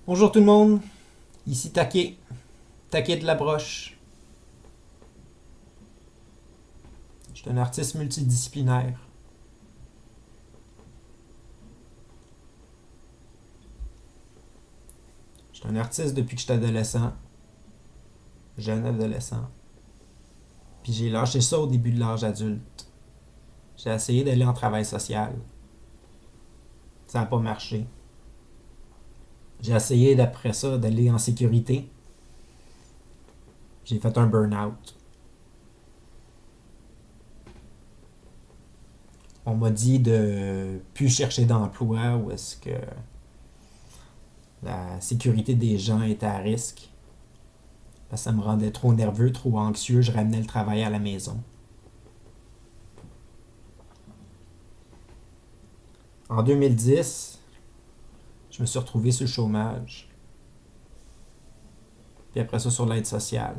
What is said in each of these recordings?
Bonjour tout le monde, ici Taquet, Taquet de la Broche. Je suis un artiste multidisciplinaire. Je suis un artiste depuis que j'étais adolescent, jeune adolescent. Puis j'ai lâché ça au début de l'âge adulte. J'ai essayé d'aller en travail social. Ça n'a pas marché. J'ai essayé d'après ça d'aller en sécurité. J'ai fait un burn-out. On m'a dit de plus chercher d'emploi où est-ce que la sécurité des gens était à risque. Parce que ça me rendait trop nerveux, trop anxieux, je ramenais le travail à la maison. En 2010, je me suis retrouvé sur le chômage. Puis après ça, sur l'aide sociale.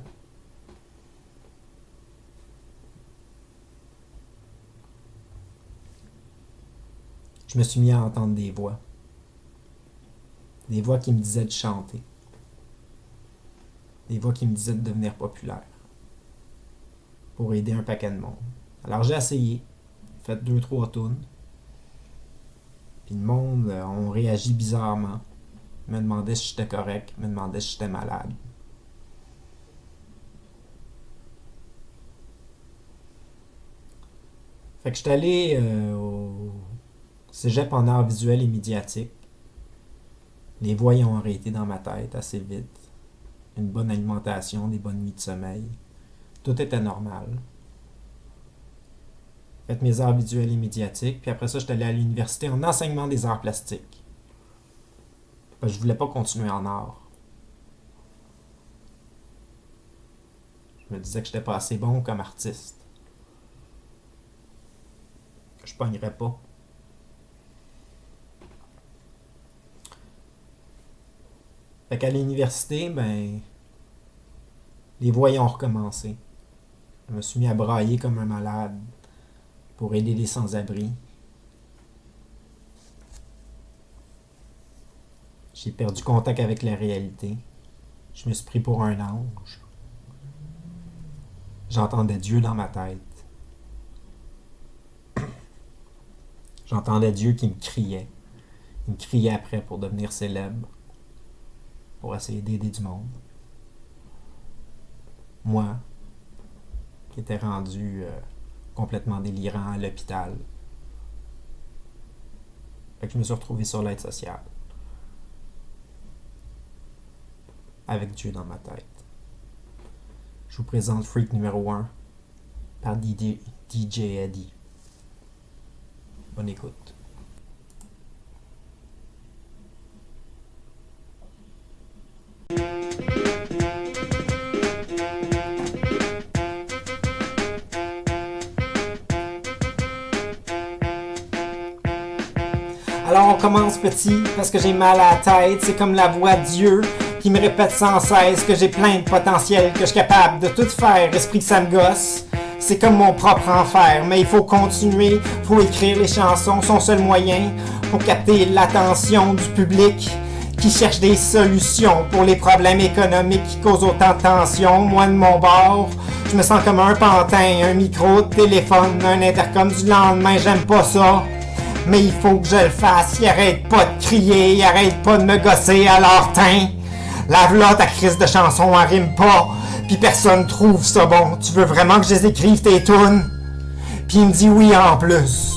Je me suis mis à entendre des voix. Des voix qui me disaient de chanter. Des voix qui me disaient de devenir populaire. Pour aider un paquet de monde. Alors j'ai essayé. Fait 2-3 tunes. Puis le monde ont réagi bizarrement. Me demandait si j'étais correct. Me demandait si j'étais malade. Fait que j'étais allé au cégep en arts visuels et médiatiques. Les voix y ont arrêté dans ma tête assez vite. Une bonne alimentation, des bonnes nuits de sommeil. Tout était normal. J'ai fait mes arts visuels et médiatiques, puis après ça, j'étais allé à l'université en enseignement des arts plastiques. Parce que je voulais pas continuer en art. Je me disais que j'étais pas assez bon comme artiste. Que je pognerais pas. Fait qu'à l'université, les voix ont recommencé. Je me suis mis à brailler comme un malade pour aider les sans-abri. J'ai perdu contact avec la réalité. Je me suis pris pour un ange. J'entendais Dieu dans ma tête. J'entendais Dieu qui me criait. Il me criait après pour devenir célèbre. Pour essayer d'aider du monde. Moi, qui étais rendu complètement délirant à l'hôpital. Fait que je me suis retrouvé sur l'aide sociale. Avec Dieu dans ma tête. Je vous présente Freak numéro 1 par DJ Eddie. Bonne écoute. Alors on commence petit parce que j'ai mal à la tête. C'est comme la voix de Dieu qui me répète sans cesse que j'ai plein de potentiel, que je suis capable de tout faire. Esprit que ça me gosse. C'est comme mon propre enfer, mais il faut continuer, faut écrire les chansons, son seul moyen pour capter l'attention du public qui cherche des solutions pour les problèmes économiques qui causent autant de tension. Moi de mon bord, je me sens comme un pantin, un micro de téléphone, un intercom du lendemain, j'aime pas ça. Mais il faut que je le fasse, il arrête pas de crier, il arrête pas de me gosser, alors tiens, lave-la ta crise de chanson, elle rime pas, pis personne trouve ça bon. Tu veux vraiment que je les écrive tes tunes? Pis il me dit oui en plus.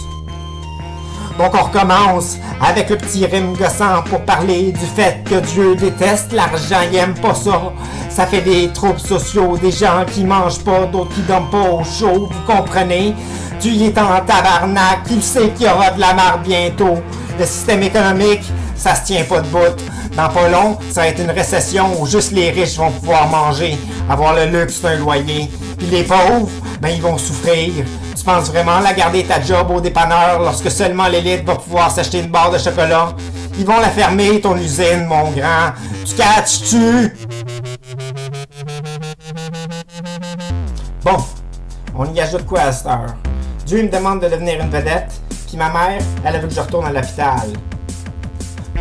Donc on recommence avec le petit rime gossant pour parler du fait que Dieu déteste l'argent, il aime pas ça. Ça fait des troubles sociaux, des gens qui mangent pas, d'autres qui dorment pas au chaud, vous comprenez? Dieu est en tabarnak, il sait qu'il y aura de la marde bientôt. Le système économique, ça se tient pas debout. Dans pas long, ça va être une récession où juste les riches vont pouvoir manger, avoir le luxe d'un loyer. Puis les pauvres, ils vont souffrir. Tu penses vraiment la garder ta job au dépanneur lorsque seulement l'élite va pouvoir s'acheter une barre de chocolat? Ils vont la fermer, ton usine, mon grand. Tu catches-tu? Bon, on y ajoute quoi à cette heure? Dieu me demande de devenir une vedette, puis ma mère, elle veut que je retourne à l'hôpital.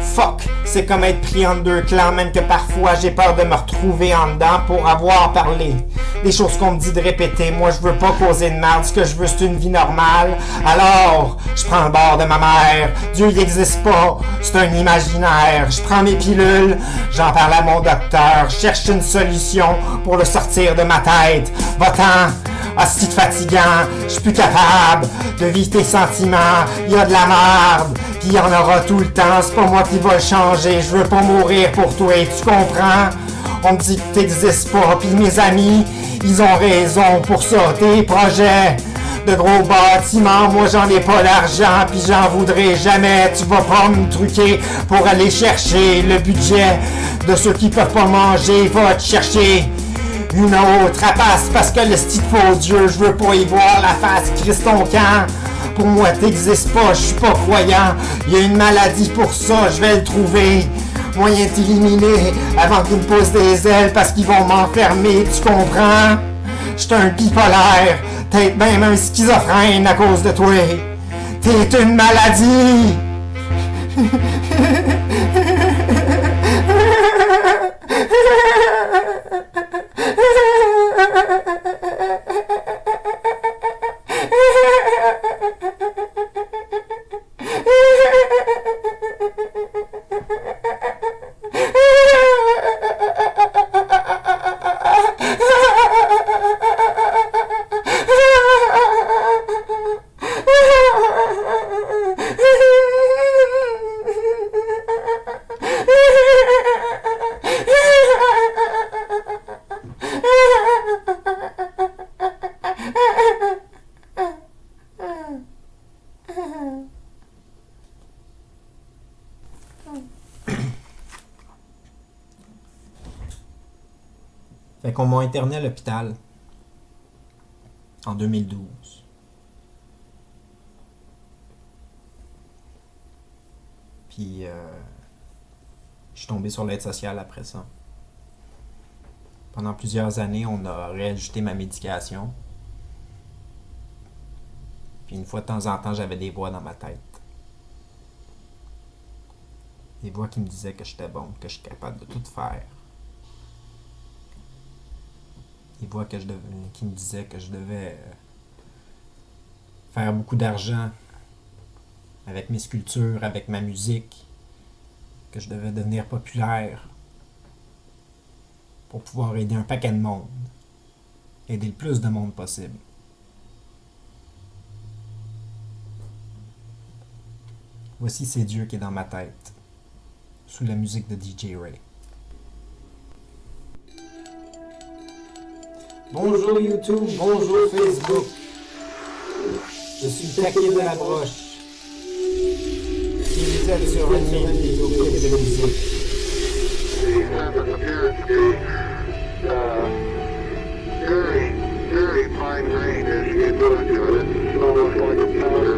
Fuck, c'est comme être pris entre deux clans, même que parfois j'ai peur de me retrouver en dedans pour avoir parlé. Des choses qu'on me dit de répéter, moi je veux pas causer de merde, ce que je veux c'est une vie normale. Alors, je prends le bord de ma mère, Dieu il existe pas, c'est un imaginaire. Je prends mes pilules, j'en parle à mon docteur, je cherche une solution pour le sortir de ma tête. Va-t'en! Ah, c'est fatigant, je suis plus capable de vivre tes sentiments, y a de la merde, pis y en aura tout le temps, c'est pas moi qui va le changer, je veux pas mourir pour toi, tu comprends? On me dit que t'existes pas, pis mes amis, ils ont raison pour ça, tes projets de gros bâtiments, moi j'en ai pas l'argent, pis j'en voudrais jamais, tu vas pas me truquer pour aller chercher le budget de ceux qui peuvent pas manger, va te chercher une autre rapace parce que le style faux Dieu, je veux pas y voir la face, Christ ton camp. Pour moi t'existes pas, je suis pas croyant. Y a une maladie pour ça, je vais le trouver. Moyen de t'éliminer avant qu'ils me posent des ailes parce qu'ils vont m'enfermer, tu comprends? J'suis un bipolaire, peut-être même un schizophrène à cause de toi. T'es une maladie. Fait qu'on m'a interné à l'hôpital en 2012. Puis je suis tombé sur l'aide sociale après ça. Pendant plusieurs années, on a réajusté ma médication. Puis une fois de temps en temps, j'avais des voix dans ma tête. Des voix qui me disaient que j'étais bon, que je suis capable de tout faire. Des voix qui me disaient que je devais faire beaucoup d'argent avec mes sculptures, avec ma musique, que je devais devenir populaire pour pouvoir aider un paquet de monde, aider le plus de monde possible. Voici C'est Dieu qui est dans ma tête, sous la musique de DJ Ray. Bonjour YouTube, bonjour Facebook. Je suis le taquet de la broche. Si vous êtes sur une vidéoclip de musique. Very fine grain as you get to it. It's almost like a powder.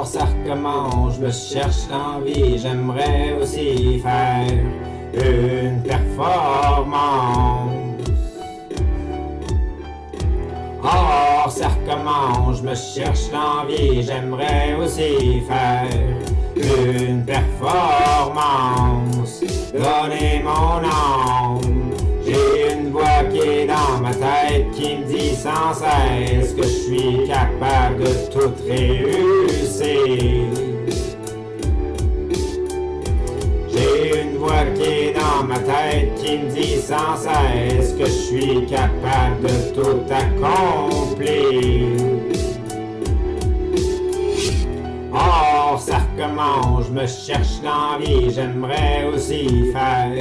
Ça recommence, je me cherche l'envie, j'aimerais aussi faire une performance. Oh, ça recommence, je me cherche l'envie, j'aimerais aussi faire une performance. Donnez mon âme, j'ai une voix qui est dans ma tête qui me dit sans cesse que je suis capable de tout réussir. J'ai une voix qui est dans ma tête qui me dit sans cesse que je suis capable de tout accomplir. Oh, ça recommence, je me cherche l'envie, j'aimerais aussi faire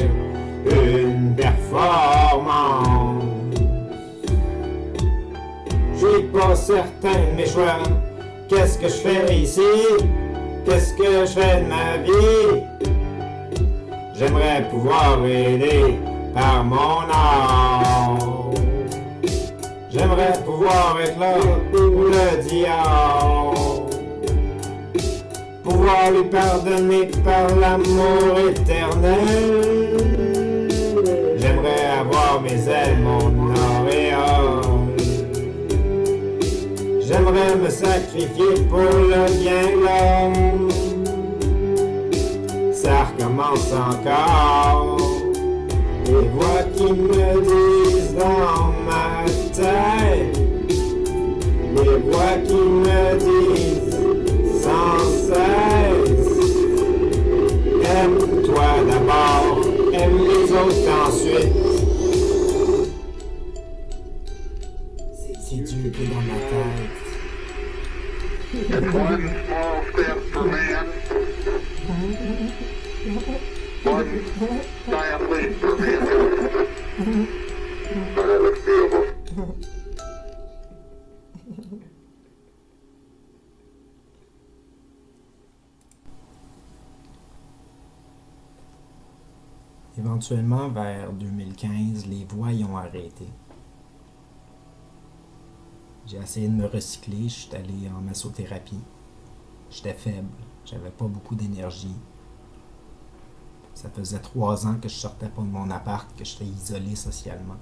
une performance. Je suis pas certain de mes choix. Qu'est-ce que je fais ici? Qu'est-ce que je fais de ma vie? J'aimerais pouvoir aider par mon art. J'aimerais pouvoir être là pour le diable. Pouvoir lui pardonner par l'amour éternel. J'aimerais avoir mes ailes, mon auréole. J'aimerais me sacrifier pour le bien de l'homme. Ça recommence encore. Les voix qui me disent dans ma tête, les voix qui me disent sans cesse: aime-toi d'abord, aime les autres ensuite. C'est Dieu qui est dans ma tête. It's one small step for man, one giant leap for mankind. But it looks beautiful. Éventuellement, vers 2015, les voix y ont arrêté. J'ai essayé de me recycler, je suis allé en massothérapie. J'étais faible, j'avais pas beaucoup d'énergie. Ça faisait 3 ans que je sortais pas de mon appart, que j'étais isolé socialement.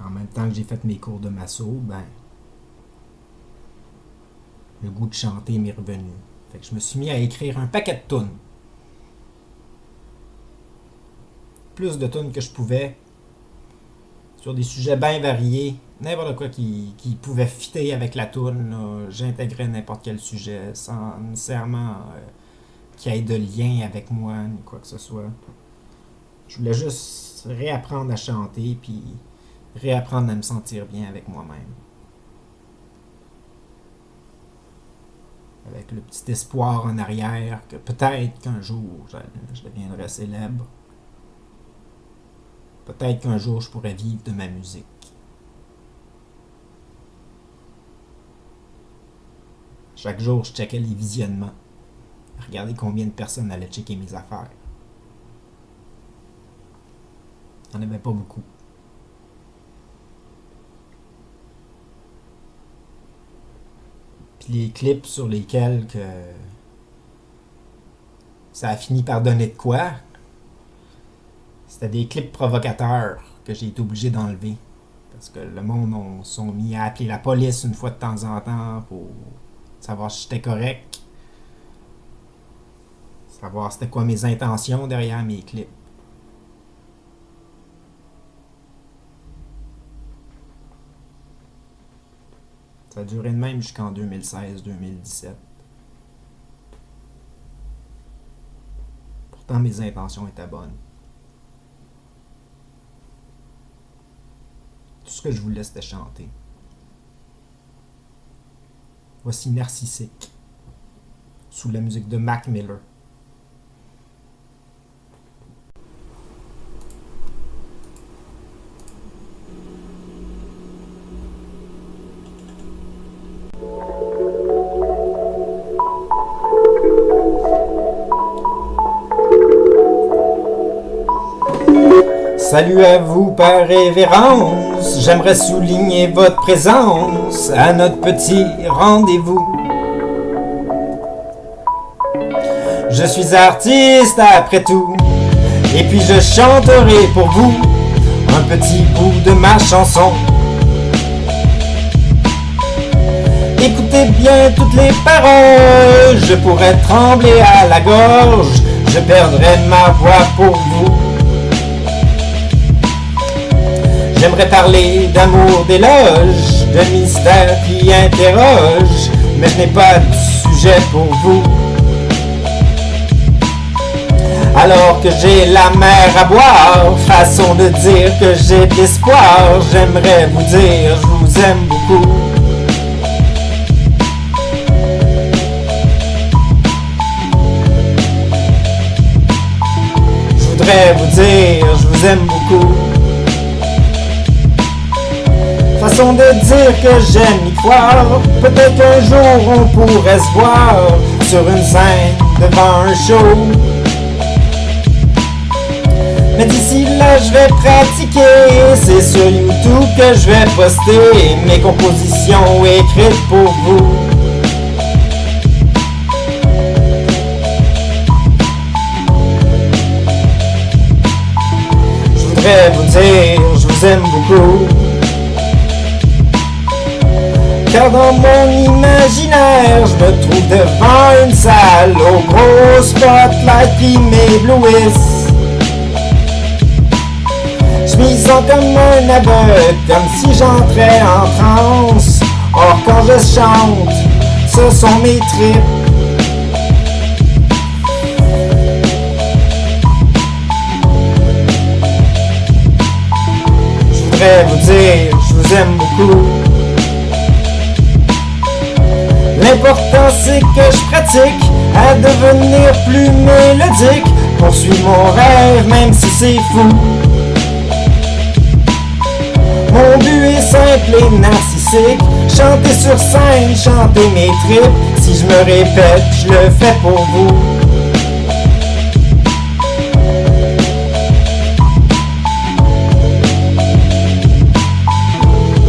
En même temps que j'ai fait mes cours de masso, le goût de chanter m'est revenu. Fait que je me suis mis à écrire un paquet de tunes. Plus de tunes que je pouvais, sur des sujets bien variés, n'importe quoi qui pouvait fitter avec la toune. J'intégrais n'importe quel sujet sans nécessairement qu'il y ait de lien avec moi ni quoi que ce soit. Je voulais juste réapprendre à chanter puis réapprendre à me sentir bien avec moi-même. Avec le petit espoir en arrière que peut-être qu'un jour je deviendrai célèbre. Peut-être qu'un jour, je pourrais vivre de ma musique. Chaque jour, je checkais les visionnements. Regardez combien de personnes allaient checker mes affaires. Il n'y en avait pas beaucoup. Puis les clips sur lesquels ça a fini par donner de quoi, c'était des clips provocateurs que j'ai été obligé d'enlever. Parce que le monde sont mis à appeler la police une fois de temps en temps pour savoir si j'étais correct. Savoir c'était quoi mes intentions derrière mes clips. Ça a duré de même jusqu'en 2016-2017. Pourtant, mes intentions étaient bonnes. Tout ce que je voulais, c'était chanter. Voici Narcissique, sous la musique de Mac Miller. Salut à vous par révérence, j'aimerais souligner votre présence à notre petit rendez-vous. Je suis artiste après tout, et puis je chanterai pour vous un petit bout de ma chanson. Écoutez bien toutes les paroles, je pourrais trembler à la gorge, je perdrais ma voix pour vous. J'aimerais parler d'amour, d'éloge, de mystère qui interroge, mais je n'ai pas de sujet pour vous. Alors que j'ai la mer à boire, façon de dire que j'ai de l'espoir, j'aimerais vous dire je vous aime beaucoup. Je voudrais vous dire je vous aime beaucoup. Façon de dire que j'aime y croire. Peut-être qu'un jour on pourrait se voir sur une scène devant un show. Mais d'ici là je vais pratiquer, c'est sur YouTube que je vais poster mes compositions écrites pour vous. Je voudrais vous dire je vous vous aime beaucoup. Car dans mon imaginaire, je me trouve devant une salle au gros spotlight qui m'éblouisse. Je m'y sens comme un aveugle, comme si j'entrais en transe. Or quand je chante, ce sont mes tripes. Je voudrais vous dire, je vous aime beaucoup. L'important c'est que je pratique à devenir plus mélodique. Poursuivre mon rêve même si c'est fou. Mon but est simple et narcissique. Chanter sur scène, chanter mes tripes. Si je me répète, je le fais pour vous.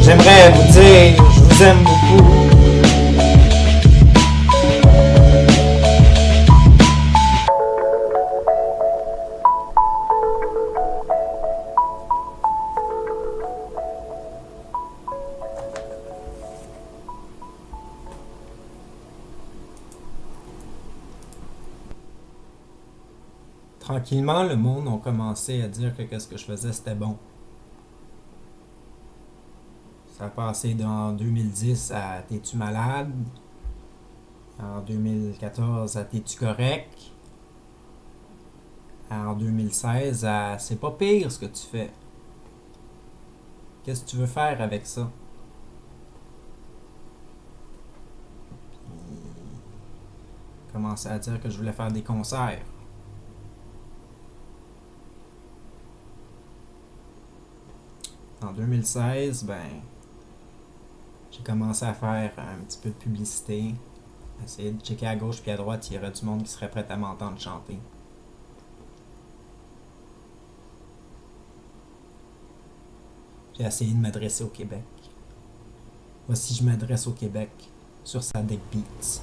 J'aimerais vous dire, je vous aime beaucoup. Tranquillement, le monde a commencé à dire que ce que je faisais, c'était bon. Ça a passé dans 2010 à « T'es-tu malade? » En 2014 à « T'es-tu correct? » En 2016 à « C'est pas pire ce que tu fais. Qu'est-ce que tu veux faire avec ça? » Puis, commencé à dire que je voulais faire des concerts. En 2016, j'ai commencé à faire un petit peu de publicité, essayer de checker à gauche puis à droite s'il y aurait du monde qui serait prêt à m'entendre chanter. J'ai essayé de m'adresser au Québec. Voici, je m'adresse au Québec sur Sadek Beats.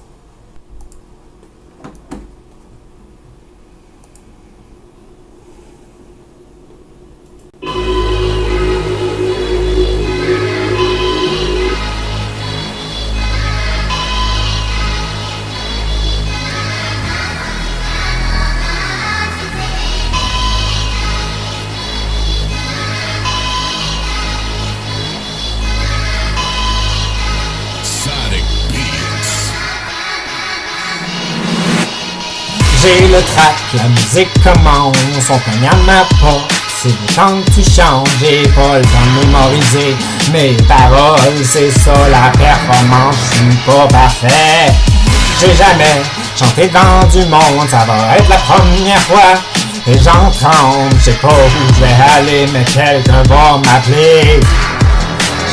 J'ai le track, la musique commence, on cogne à ma porte. C'est le temps que tu chantes, j'ai pas le temps de mémoriser mes paroles, c'est ça la performance, je suis pas parfait. J'ai jamais chanté devant du monde, ça va être la première fois. Et j'en tremble, je sais pas où je vais aller, mais quelqu'un va m'appeler.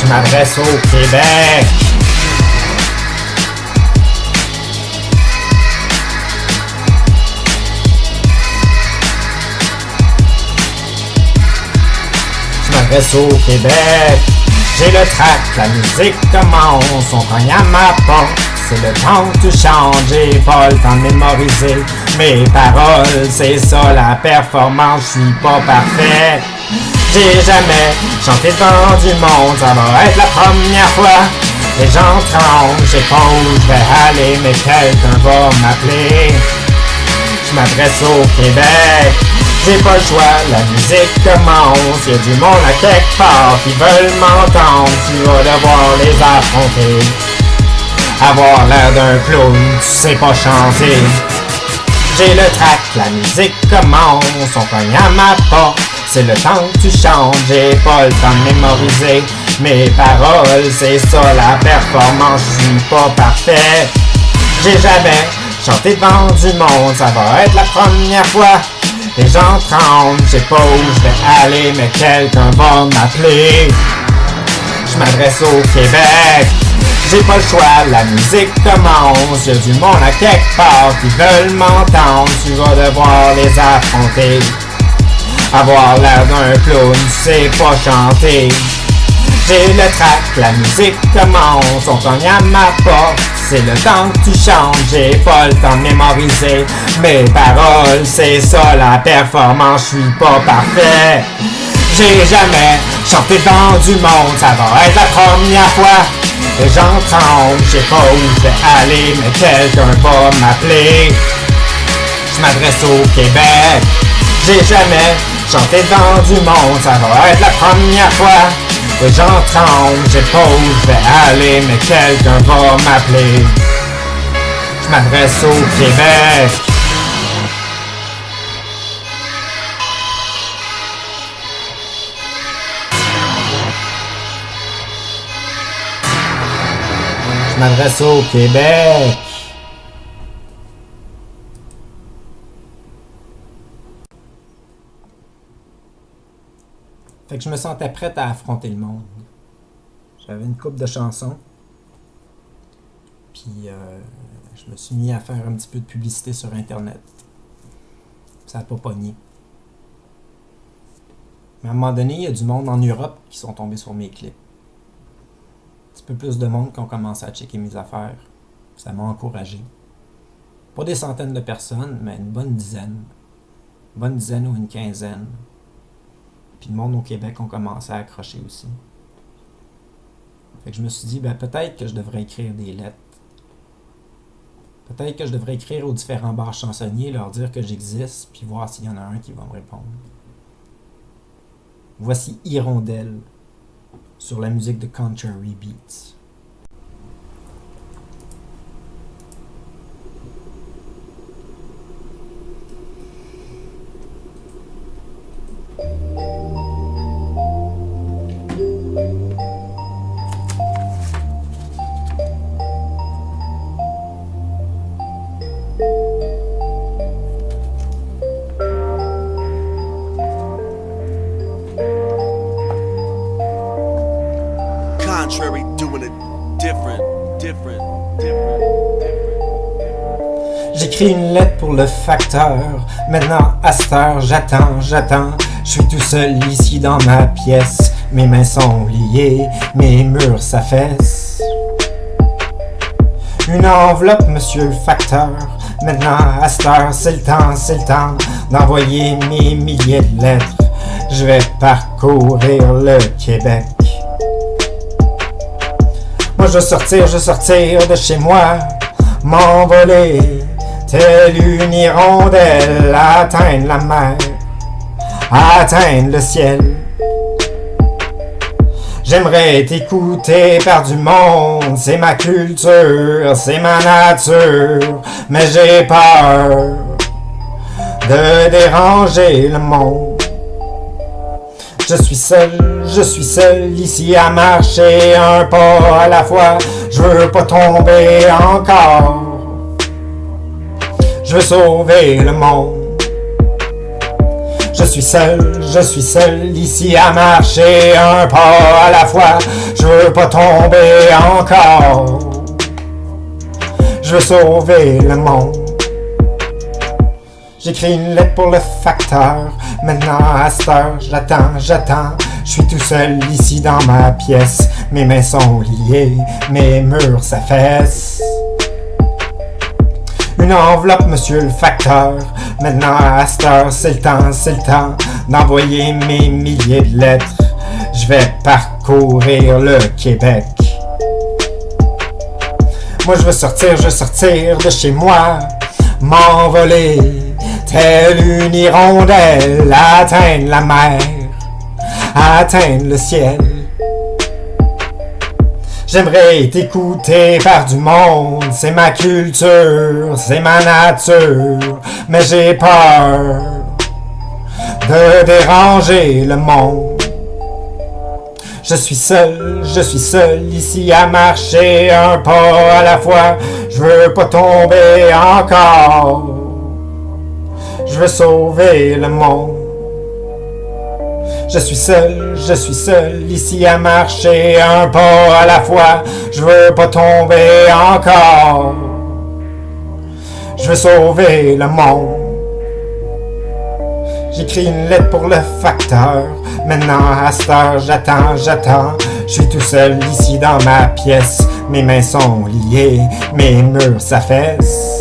Je m'adresse au Québec. Au Québec, j'ai le track, la musique commence, on cogne à ma porte, c'est le temps que tu chantes, j'ai pas le temps de mémoriser mes paroles, c'est ça la performance, je suis pas parfait. J'ai jamais chanté devant du monde, ça va être la première fois. Les gens tremblent, je sais pas où je vais aller, mais quelqu'un va m'appeler. Je m'adresse au Québec. J'ai pas le choix, la musique commence. Y'a du monde à quelque part qui veulent m'entendre. Tu vas devoir les affronter. Avoir l'air d'un clown, tu sais pas chanter. J'ai le track, la musique commence. On cogne à ma porte, c'est le temps que tu chantes. J'ai pas le temps de mémoriser mes paroles, c'est ça la performance, je suis pas parfait. J'ai jamais chanté devant du monde, ça va être la première fois. Les gens tremblent, je sais pas où je vais aller, mais quelqu'un va m'appeler. Je m'adresse au Québec, j'ai pas le choix, la musique commence. Y'a du monde à quelque part qui veulent m'entendre. Tu vas devoir les affronter. Avoir l'air d'un clown, tu sais pas chanter. J'ai le track, la musique commence. On cogne à ma porte, c'est le temps que tu chantes. J'ai pas le temps de mémoriser mes paroles, c'est ça la performance, je suis pas parfait. J'ai jamais chanté dans du monde, ça va être la première fois. Et j'en tremble, je sais pas où je vais aller, mais quelqu'un va m'appeler. Je m'adresse au Québec. J'ai jamais chanté dans du monde, ça va être la première fois. Et j'en tremble, je sais pas où je vais aller, mais quelqu'un va m'appeler. Je m'adresse au Québec. Je m'adresse au Québec. Fait que je me sentais prête à affronter le monde. J'avais une couple de chansons. Puis je me suis mis à faire un petit peu de publicité sur Internet. Ça n'a pas pogné. Mais à un moment donné, il y a du monde en Europe qui sont tombés sur mes clips. Un petit peu plus de monde qui ont commencé à checker mes affaires. Ça m'a encouragé. Pas des centaines de personnes, mais une bonne dizaine. Une bonne dizaine ou une quinzaine. Puis le monde au Québec ont commencé à accrocher aussi. Fait que je me suis dit, peut-être que je devrais écrire des lettres. Peut-être que je devrais écrire aux différents bars chansonniers, leur dire que j'existe, puis voir s'il y en a un qui va me répondre. Voici Hirondelle sur la musique de Contrary Beats. Contrary doing it different. J'écris une lettre pour le facteur. Maintenant, à cette heure, j'attends. Je suis tout seul ici dans ma pièce. Mes mains sont liées, mes murs s'affaissent. Une enveloppe, monsieur le facteur. Maintenant, à cette heure, c'est le temps d'envoyer mes milliers de lettres. Je vais parcourir le Québec. Moi je veux sortir de chez moi, m'envoler, telle une hirondelle, atteindre la mer, atteindre le ciel. J'aimerais être écouté par du monde, c'est ma culture, c'est ma nature, mais j'ai peur de déranger le monde. Je suis seul ici à marcher un pas à la fois. Je veux pas tomber encore. Je veux sauver le monde. Je suis seul ici à marcher un pas à la fois. Je veux pas tomber encore. Je veux sauver le monde. J'écris une lettre pour le facteur. Maintenant, à cette heure, j'attends. Je suis tout seul ici dans ma pièce. Mes mains sont liées, mes murs s'affaissent. Une enveloppe, monsieur le facteur. Maintenant, à cette heure, c'est le temps d'envoyer mes milliers de lettres. Je vais parcourir le Québec. Moi, je veux sortir de chez moi, m'envoler. Telle une hirondelle, atteindre la mer, atteindre le ciel. J'aimerais être écouté par du monde, c'est ma culture, c'est ma nature, mais j'ai peur de déranger le monde. Je suis seul ici à marcher un pas à la fois. Je veux pas tomber encore. Je veux sauver le monde. Je suis seul ici à marcher un pas à la fois. Je veux pas tomber encore. Je veux sauver le monde. J'écris une lettre pour le facteur. Maintenant à cette heure, j'attends. Je suis tout seul ici dans ma pièce. Mes mains sont liées, mes murs s'affaissent.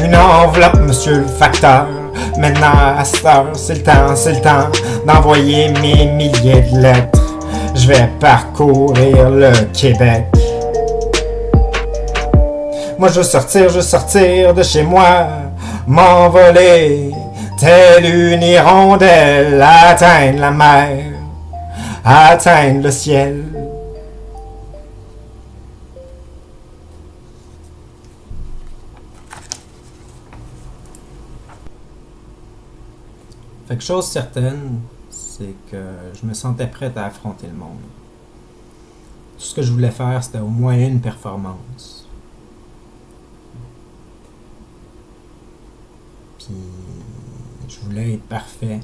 Une enveloppe, monsieur le facteur. Maintenant, à cette heure, c'est le temps d'envoyer mes milliers de lettres. Je vais parcourir le Québec. Moi je veux sortir de chez moi, m'envoler, telle une hirondelle, atteindre la mer, atteindre le ciel. Fait que chose certaine, c'est que je me sentais prête à affronter le monde. Tout ce que je voulais faire, c'était au moins une performance. Puis, je voulais être parfait.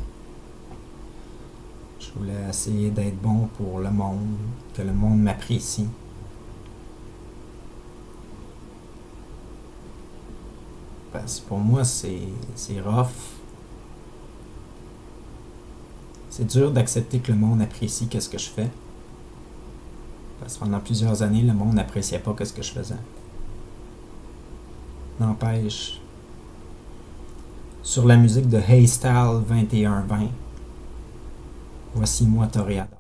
Je voulais essayer d'être bon pour le monde, que le monde m'apprécie. Parce que pour moi, c'est rough. C'est dur d'accepter que le monde apprécie ce que je fais. Parce que pendant plusieurs années, le monde n'appréciait pas ce que je faisais. N'empêche, sur la musique de Haystyle 2120, voici moi Toréador.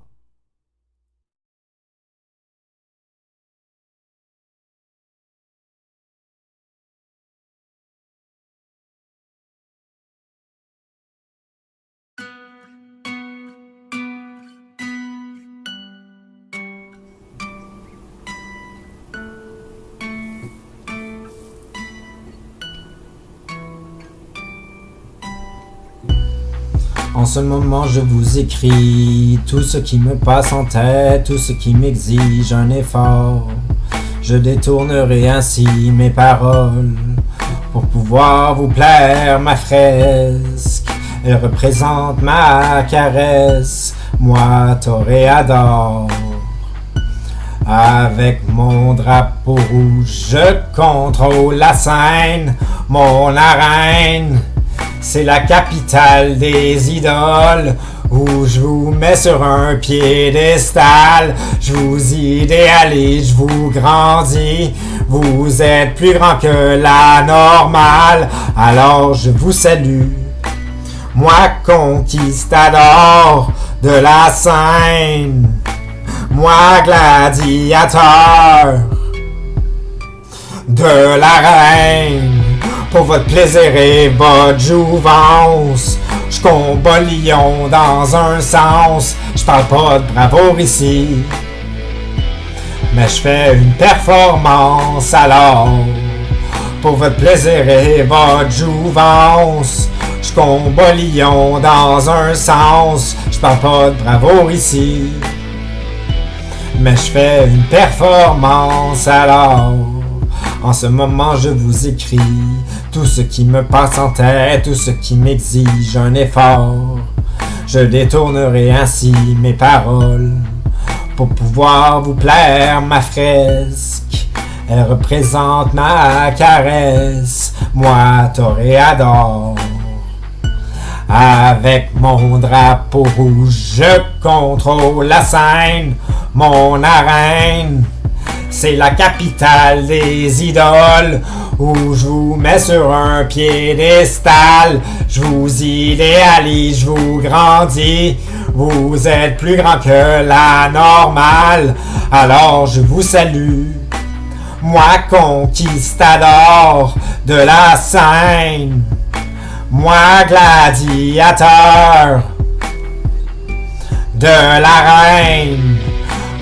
En ce moment je vous écris tout ce qui me passe en tête, tout ce qui m'exige un effort. Je détournerai ainsi mes paroles pour pouvoir vous plaire. Ma fresque, elle représente ma caresse, moi Toréador. Avec mon drapeau rouge, je contrôle la scène, mon arène. C'est la capitale des idoles, où je vous mets sur un piédestal. Je vous idéalise, je vous grandis. Vous êtes plus grand que la normale, alors je vous salue. Moi conquistador de la scène, moi gladiateur de l'arène. Pour votre plaisir et votre jouvence, je combats lion dans un sens. Je parle pas de bravoure ici, mais je fais une performance alors. Pour votre plaisir et votre jouvence, je combats lion dans un sens. Je parle pas de bravoure ici, mais je fais une performance alors. En ce moment je vous écris tout ce qui me passe en tête, tout ce qui m'exige un effort. Je détournerai ainsi mes paroles pour pouvoir vous plaire. Ma fresque, elle représente ma caresse, moi Toréador. Avec mon drapeau rouge, je contrôle la scène, mon arène. C'est la capitale des idoles, où je vous mets sur un piédestal. Je vous idéalise, je vous grandis. Vous êtes plus grand que la normale, alors je vous salue. Moi conquistador de la scène, moi gladiateur de l'arène.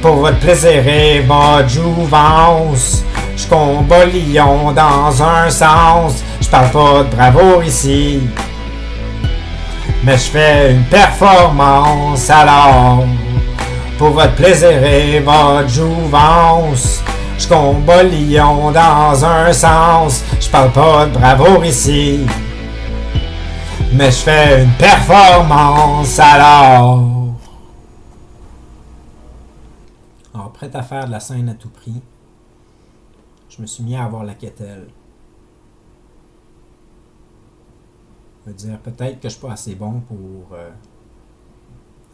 Pour votre plaisir et votre jouvence, je combats lion dans un sens. Je parle pas de bravoure ici, mais je fais une performance alors. Pour votre plaisir et votre jouvence, je combats lion dans un sens. Je parle pas de bravoure ici, mais je fais une performance alors. Alors, prêt à faire de la scène à tout prix, je me suis mis à avoir la quételle. Je veux dire, peut-être que je suis pas assez bon pour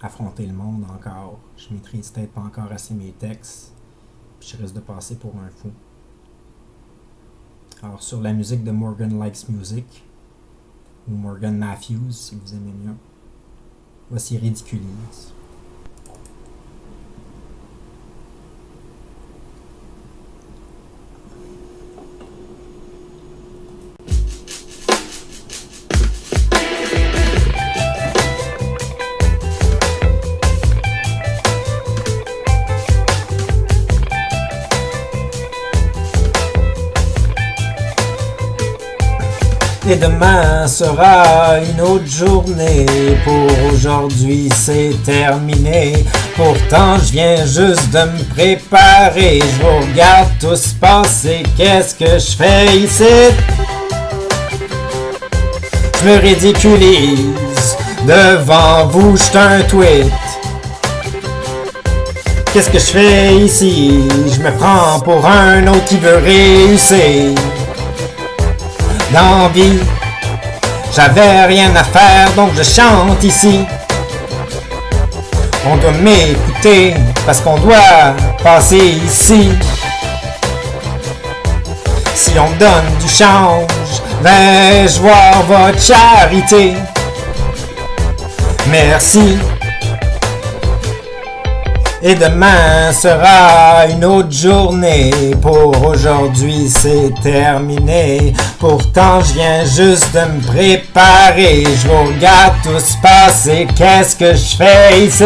affronter le monde encore. Je maîtrise peut-être pas encore assez mes textes, puis je risque de passer pour un fou. Alors, sur la musique de Morgan Likes Music, ou Morgan Matthews si vous aimez mieux. Voici Ridiculise. Et demain sera une autre journée. Pour aujourd'hui c'est terminé. Pourtant je viens juste de me préparer. Je vous regarde tous passer. Qu'est-ce que je fais ici? Je me ridiculise. Devant vous j'suis un tweet. Qu'est-ce que je fais ici? Je me prends pour un autre qui veut réussir. Dans vie, j'avais rien à faire donc je chante ici. On doit m'écouter parce qu'on doit passer ici. Si on me donne du change, vais-je voir votre charité? Merci. Et demain sera une autre journée. Pour aujourd'hui c'est terminé. Pourtant je viens juste de me préparer. Je vous regarde tous passer. Qu'est-ce que je fais ici?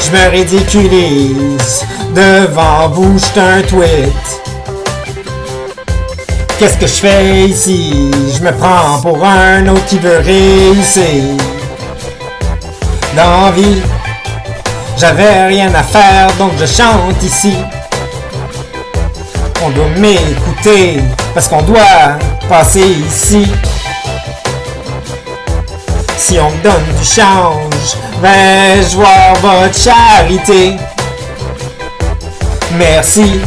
Je me ridiculise. Devant vous j'suis un tweet. Qu'est-ce que je fais ici? Je me prends pour un autre qui veut réussir. Dans vie, j'avais rien à faire donc je chante ici. On doit m'écouter parce qu'on doit passer ici. Si on me donne du change, vais-je voir votre charité? Merci.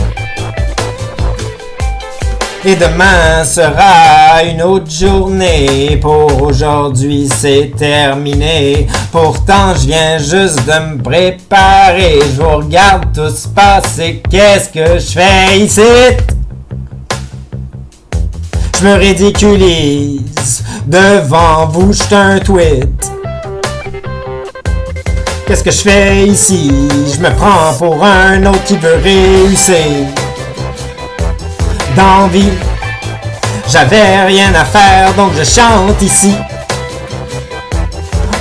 Et demain sera une autre journée. Pour aujourd'hui c'est terminé. Pourtant je viens juste de me préparer. Je vous regarde tous passer. Qu'est-ce que je fais ici? Je me ridiculise. Devant vous j'suis un tweet. Qu'est-ce que je fais ici? Je me prends pour un autre qui veut réussir. Dans vie, j'avais rien à faire donc je chante ici.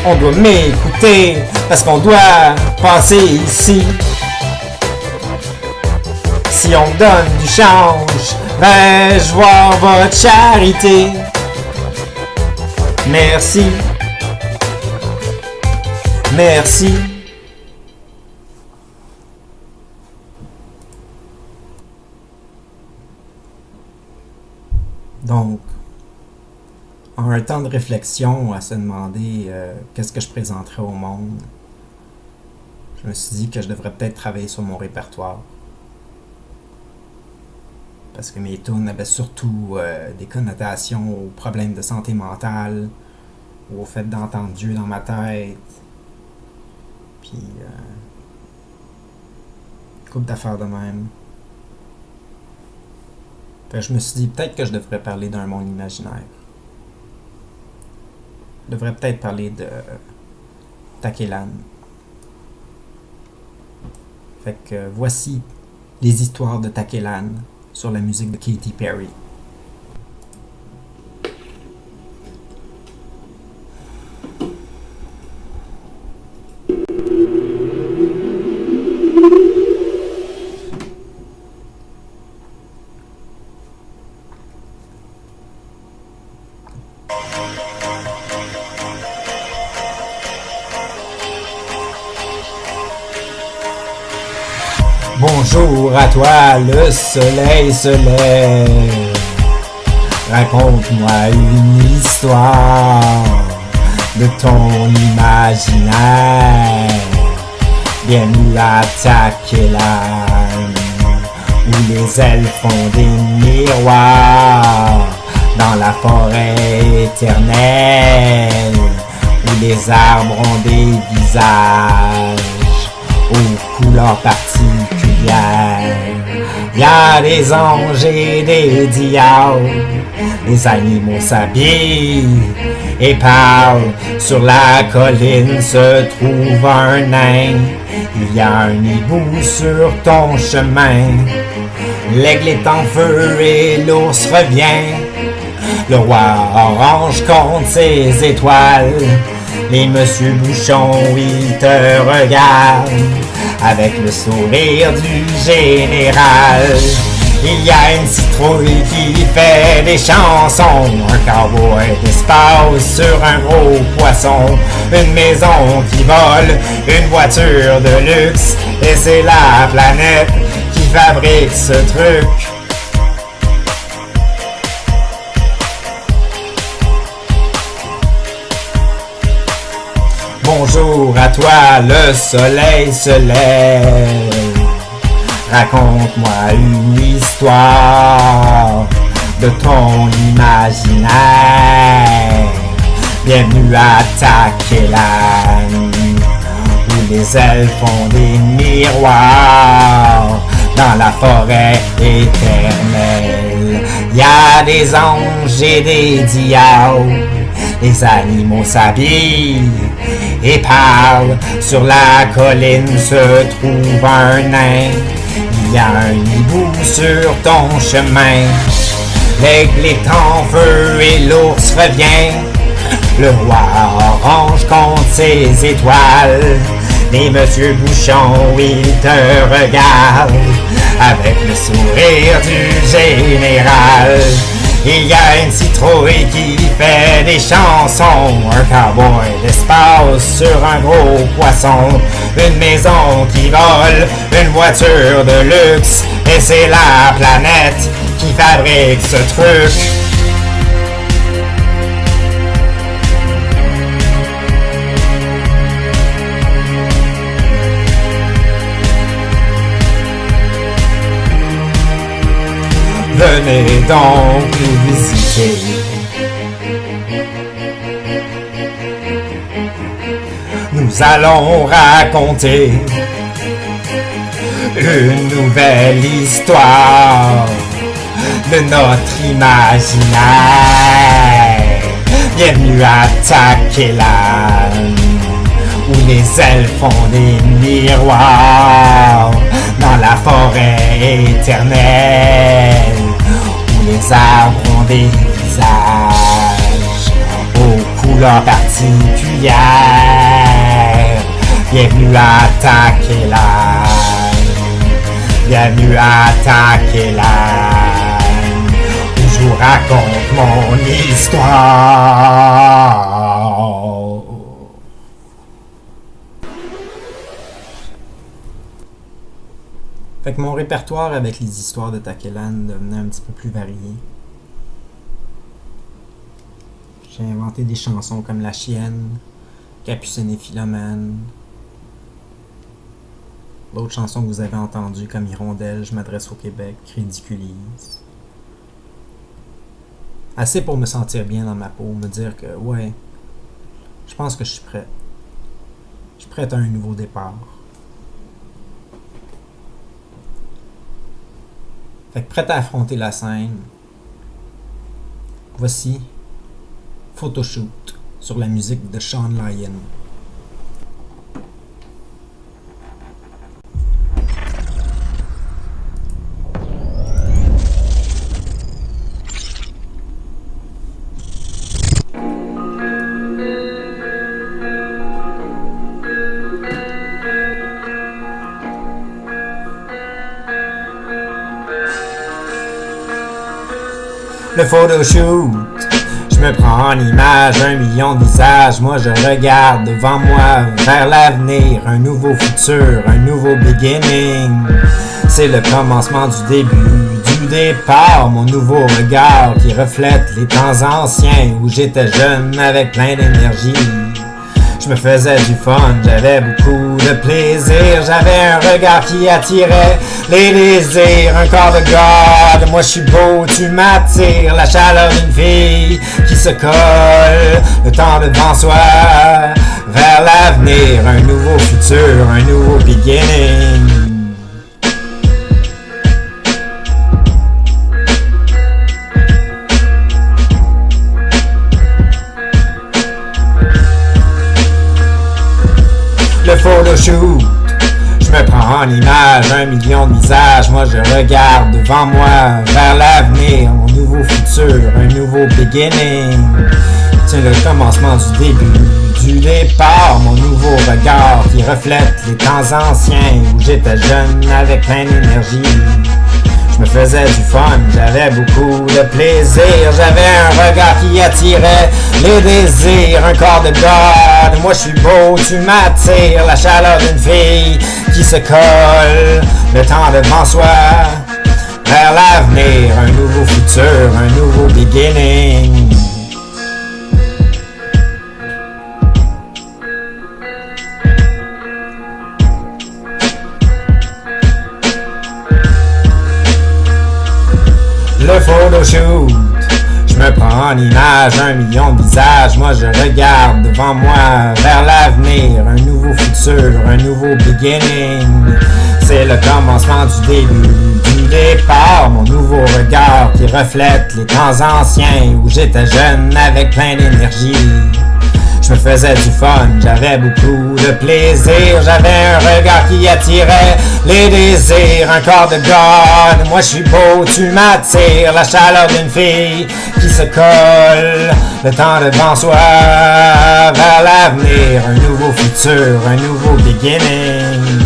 On doit m'écouter parce qu'on doit passer ici. Si on me donne du change, vais-je voir votre charité? Merci. Merci. Donc, en un temps de réflexion à se demander qu'est-ce que je présenterais au monde, je me suis dit que je devrais peut-être travailler sur mon répertoire. Parce que mes tunes avaient surtout des connotations aux problèmes de santé mentale, ou au fait d'entendre Dieu dans ma tête, puis couple d'affaires de même. Je me suis dit peut-être que je devrais parler d'un monde imaginaire. Je devrais peut-être parler de Takelane. Fait que voici les histoires de Takelane sur la musique de Katy Perry. Bonjour à toi, le soleil se lève. Raconte-moi une histoire de ton imaginaire. Bienvenue à Takelane, où les elfes font des miroirs dans la forêt éternelle, où les arbres ont des visages aux couleurs particulières. Y a des anges et des diables Les animaux s'habillent et parlent. Sur la colline se trouve un nain. Il y a un hibou sur ton chemin. L'aigle est en feu et l'ours revient. Le roi orange compte ses étoiles. Les monsieur Bouchon, ils te regardent avec le sourire du général. Il y a une citrouille qui fait des chansons, un cowboy d'espace sur un gros poisson, une maison qui vole, une voiture de luxe, et c'est la planète qui fabrique ce truc. Bonjour à toi, le soleil se lève. Raconte-moi une histoire de ton imaginaire. Bienvenue à Taquelan, où les elfes font des miroirs dans la forêt éternelle. Y a des anges et des diables. Les animaux s'habillent et parlent. Sur la colline se trouve un nain. Il y a un hibou sur ton chemin. L'aigle est en feu et l'ours revient. Le roi orange compte ses étoiles. Les monsieur Bouchon, ils te regardent avec le sourire du général. Il y a une citrouille qui fait des chansons, un cowboy d'espace sur un gros poisson, une maison qui vole, une voiture de luxe, et c'est la planète qui fabrique ce truc. Venez donc nous visiter. Nous allons raconter une nouvelle histoire de notre imaginaire. Bienvenue à Taquelan, où les elfes font des miroirs dans la forêt éternelle, où les arbres ont des visages aux couleurs particulières. Bienvenue à Taquelan, bienvenue à Taquelan, où je vous raconte mon histoire. Fait que mon répertoire avec les histoires de Taquelan devenait un petit peu plus varié. J'ai inventé des chansons comme La Chienne, Capucine et Philomène. D'autres chansons que vous avez entendues comme Hirondelle, Je m'adresse au Québec, Ridiculise. Assez pour me sentir bien dans ma peau, me dire que ouais, je pense que je suis prêt. Je suis prêt à un nouveau départ. Fait que prêt à affronter la scène, voici Photoshoot sur la musique de Sean Lyon. Le photoshoot, je me prends en image 1 million de visages. Moi je regarde devant moi vers l'avenir, un nouveau futur, un nouveau beginning. C'est le commencement du début, du départ, mon nouveau regard qui reflète les temps anciens où j'étais jeune avec plein d'énergie. Je me faisais du fun, j'avais beaucoup de plaisir, j'avais un regard qui attirait les désirs, un corps de God, moi je suis beau, tu m'attires, la chaleur d'une fille qui se colle, le temps devant soi, vers l'avenir, un nouveau futur, un nouveau beginning. le photoshoot. Je me prends en image, 1 million de visages. Moi je regarde devant moi, vers l'avenir, mon nouveau futur, un nouveau beginning. Tiens le commencement du début, du départ, mon nouveau regard qui reflète les temps anciens où j'étais jeune avec plein d'énergie. Je me faisais du fun, j'avais beaucoup de plaisir, j'avais un regard qui attirait les désirs, un corps de God. Moi je suis beau, tu m'attires, la chaleur d'une fille qui se colle, le temps devant soi, vers l'avenir, un nouveau futur, un nouveau beginning. Le photoshoot, je me prends en image, 1 million de visages. Moi je regarde devant moi, vers l'avenir, un nouveau futur, un nouveau beginning. C'est le commencement du début, du départ, mon nouveau regard qui reflète les temps anciens où j'étais jeune avec plein d'énergie. Je me faisais du fun, j'avais beaucoup de plaisir, j'avais un regard qui attirait les désirs, un corps de God. Moi je suis beau, tu m'attires, la chaleur d'une fille qui se colle, le temps devant soi, vers l'avenir, un nouveau futur, un nouveau beginning.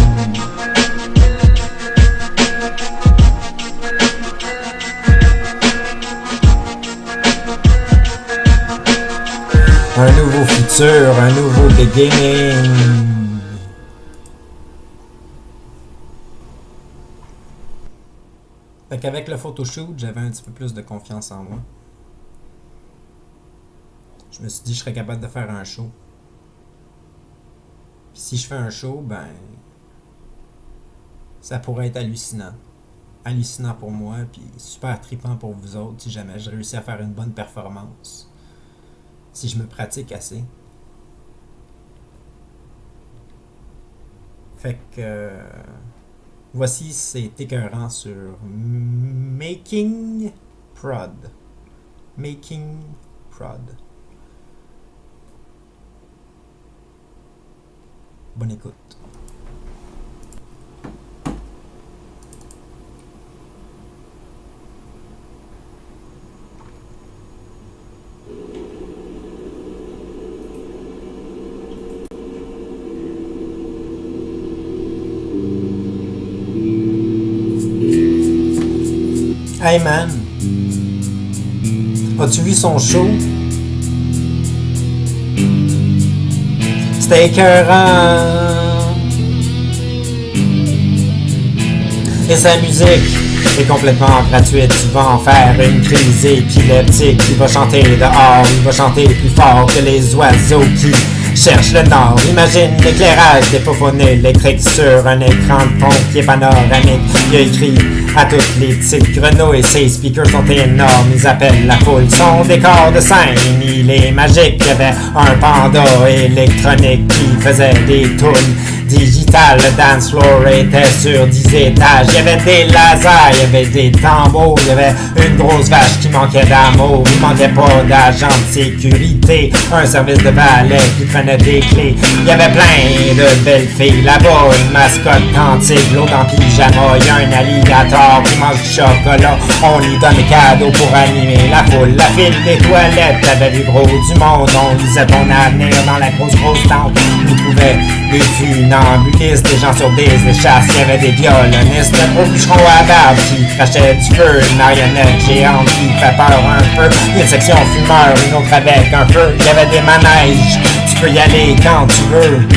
Un nouveau futur, un nouveau beginning. Fait qu'avec le photoshoot, j'avais un petit peu plus de confiance en moi. Je me suis dit que je serais capable de faire un show. Puis si je fais un show, ben ça pourrait être hallucinant. Hallucinant pour moi, puis super trippant pour vous autres si jamais je réussis à faire une bonne performance. Si je me pratique assez. Fait que voici c'est écœurant sur Making Prod. Making Prod. Bonne écoute. Hey man, as-tu vu son show? C'était écœurant. Et sa musique est complètement gratuite. Tu vas en faire une crise épileptique. Il va chanter dehors, il va chanter plus fort que les oiseaux qui cherche le nord. Imagine l'éclairage des faux-phonés électriques sur un écran de fond qui est panoramique. Il a écrit à toutes les petites grenouilles, ses speakers sont énormes, ils appellent la foule. Son décor de scène, il est magique. Il y avait un panda électronique qui faisait des tunes digitales. Le dance floor était sur 10 étages. Il y avait des lasers, il y avait des tambours. Il y avait une grosse vache qui manquait d'amour. Il manquait pas d'agent de sécurité. Un service de balai qui prenait des clés. Il y avait plein de belles filles là-bas. Une mascotte antique, l'autre en pyjama. Il y a un alligator qui mange du chocolat. On lui donne des cadeaux pour animer la foule. La file des toilettes avait du gros du monde. On lisait ton avenir dans la grosse tente. On trouvait des funambulistes, des gens sur des échasses. Il y avait des violonistes, un gros bûcheron à barbe qui crachait du feu. Une marionnette géante qui fait peur un peu. Il y a une section fumeur, une autre avec un feu. Il y avait des manèges, tu peux y aller quand tu veux.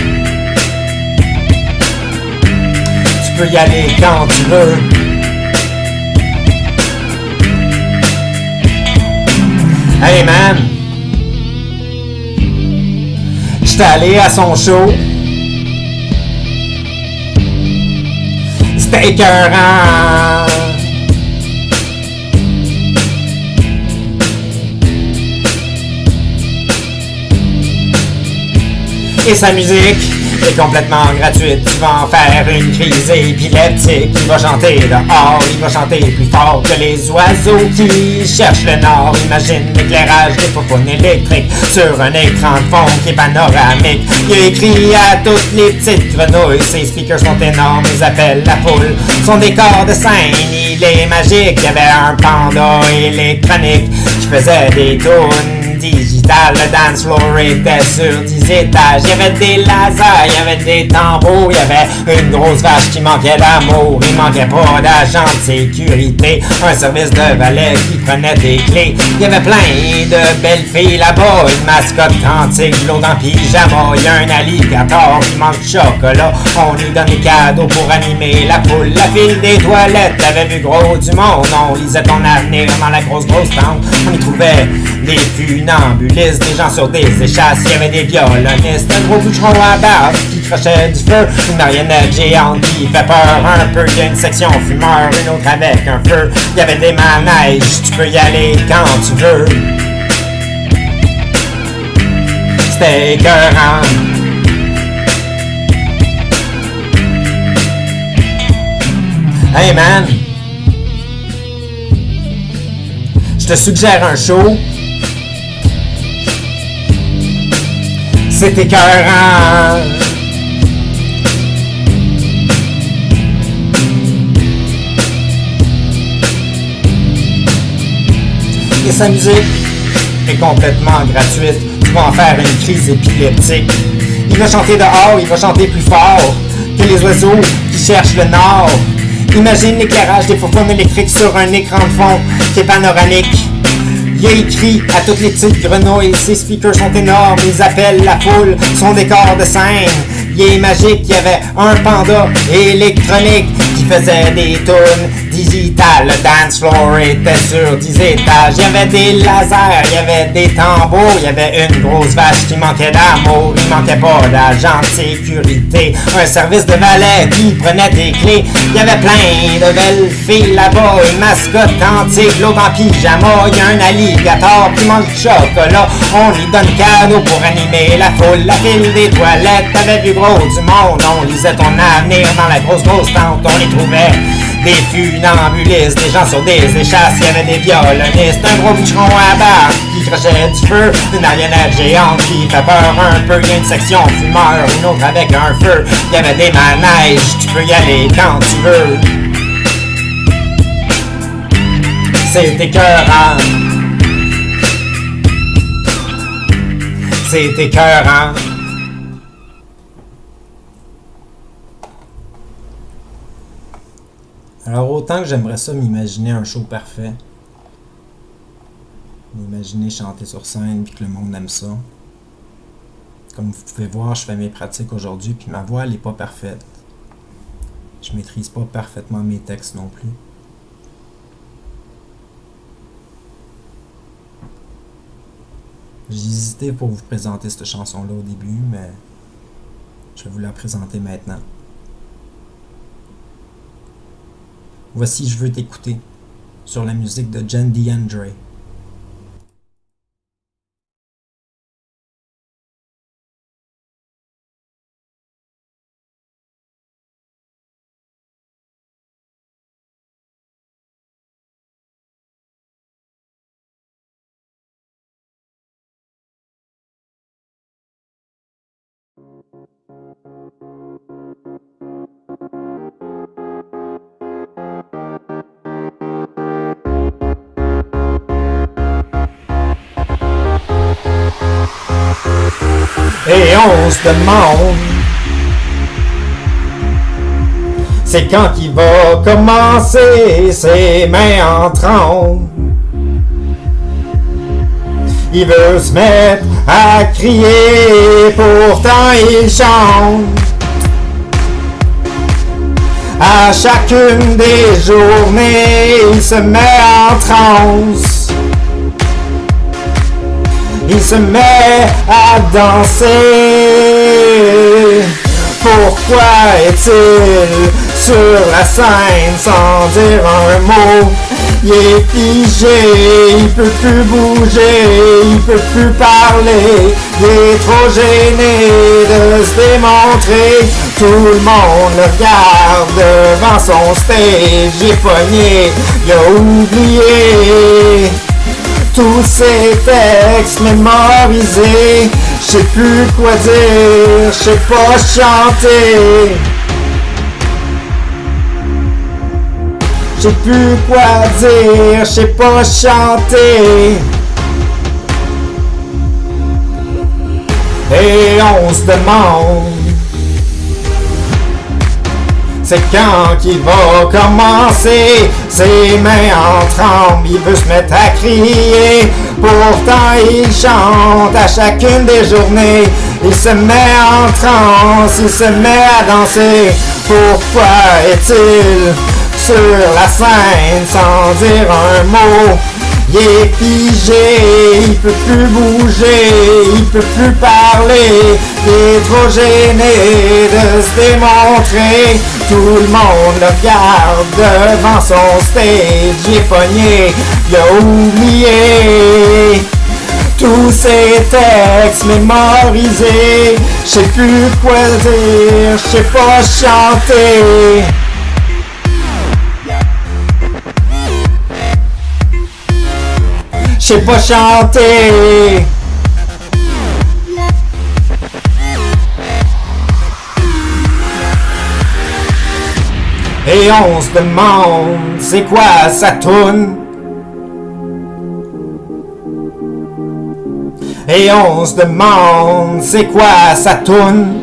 Tu peux y aller quand tu veux. Hey man, j'étais allé à son show. C'était écœurant. Et sa musique est complètement gratuite. Tu vas en faire une crise épileptique. Il va chanter dehors, il va chanter plus fort que les oiseaux qui cherchent le nord. Imagine l'éclairage des faufounes électriques sur un écran de fond qui est panoramique. Il a écrit à toutes les petites grenouilles. Ses speakers sont énormes, ils appellent la foule. Son décor de scène, il est magique. Il y avait un panda électronique qui faisait des tunes digitales. Le dance floor était sur 10 étages. Il y avait des lasers, il y avait des tambours. Il y avait une grosse vache qui manquait d'amour. Il manquait pas d'agent de sécurité. Un service de valet qui prenait des clés. Il y avait plein de belles filles là-bas. Une mascotte quantique, l'autre en pyjama. Il y a un alligator qui mange du chocolat. On lui donne des cadeaux pour animer la foule. La file des toilettes avait vu gros du monde. On lisait ton avenir dans la grosse tente. On y trouvait des funambulistes, des gens sur des échasses. Il y avait des violonistes, un gros boucheron à barbe qui crachait du feu. Une marionnette géante qui fait peur un peu. Il y a une section fumeur, une autre avec un feu. Il y avait des manèges, tu peux y aller quand tu veux. C'était écœurant. Hey man, je te suggère un show. C'est écœurant. Et sa musique est complètement gratuite. Tu vas en faire une crise épileptique. Il va chanter dehors, il va chanter plus fort que les oiseaux qui cherchent le nord. Imagine l'éclairage des faufounes électriques sur un écran de fond qui est panoramique. Il a écrit à toutes les petites grenouilles. Ses speakers sont énormes, ils appellent la foule. Son décor de scène, il est magique. Il y avait un panda électronique qui faisait des tunes digitales. Le dance floor était sur 10 étages. Il y avait des lasers, il y avait des tambours. Il y avait une grosse vache qui manquait d'amour. Il manquait pas d'agent de sécurité. Un service de valet qui prenait des clés. Il y avait plein de belles filles là-bas. Une mascotte antique, l'autre en pyjama. Il y a un alligator qui mange du chocolat. On lui donne cadeau pour animer la foule. La file des toilettes avait vu gros du monde. On lisait ton avenir dans la grosse tente. On y trouvait des funambulistes, des gens sur des échasses. Il y avait des violonistes, un gros boucheron à barbe qui crachait du feu. Une marionnette géante qui fait peur un peu. Il y a une section fumeur, une autre avec un feu. Il y avait des manèges, tu peux y aller quand tu veux. C'est écœurant. C'est écœurant. Alors autant que j'aimerais ça m'imaginer un show parfait, m'imaginer chanter sur scène puis que le monde aime ça. Comme vous pouvez voir, je fais mes pratiques aujourd'hui puis ma voix elle est pas parfaite. Je maîtrise pas parfaitement mes textes non plus. J'ai hésité pour vous présenter cette chanson-là au début, mais je vais vous la présenter maintenant. Voici Je veux t'écouter sur la musique de Jen DeAndre. Et on se demande, c'est quand qu'il va commencer, ses mains en tremblent. Il veut se mettre à crier, pourtant il chante. À chacune des journées, il se met en transe. Il se met à danser. Pourquoi est-il sur la scène sans dire un mot? il est figé, il peut plus bouger, il peut plus parler, il est trop gêné de se démontrer. Tout le monde le regarde devant son stage, il est pogné, il a oublié tous ces textes mémorisés. Je sais plus quoi dire, je sais pas chanter. Je sais plus quoi dire, je sais pas chanter. Et on se demande, c'est quand qu'il va commencer. Ses mains en tremblent, il veut se mettre à crier. Pourtant il chante à chacune des journées. Il se met en transe, il se met à danser. Pourquoi est-il sur la scène sans dire un mot? Il est figé, il peut plus bouger, il peut plus parler, il est trop gêné de se démontrer. Tout le monde le regarde devant son stage, il est pogné, il a oublié tous ces textes mémorisés. Je sais plus quoi dire, je sais pas chanter. Je sais pas chanter. Et on se demande, c'est quoi sa toune? Et on se demande, c'est quoi sa toune?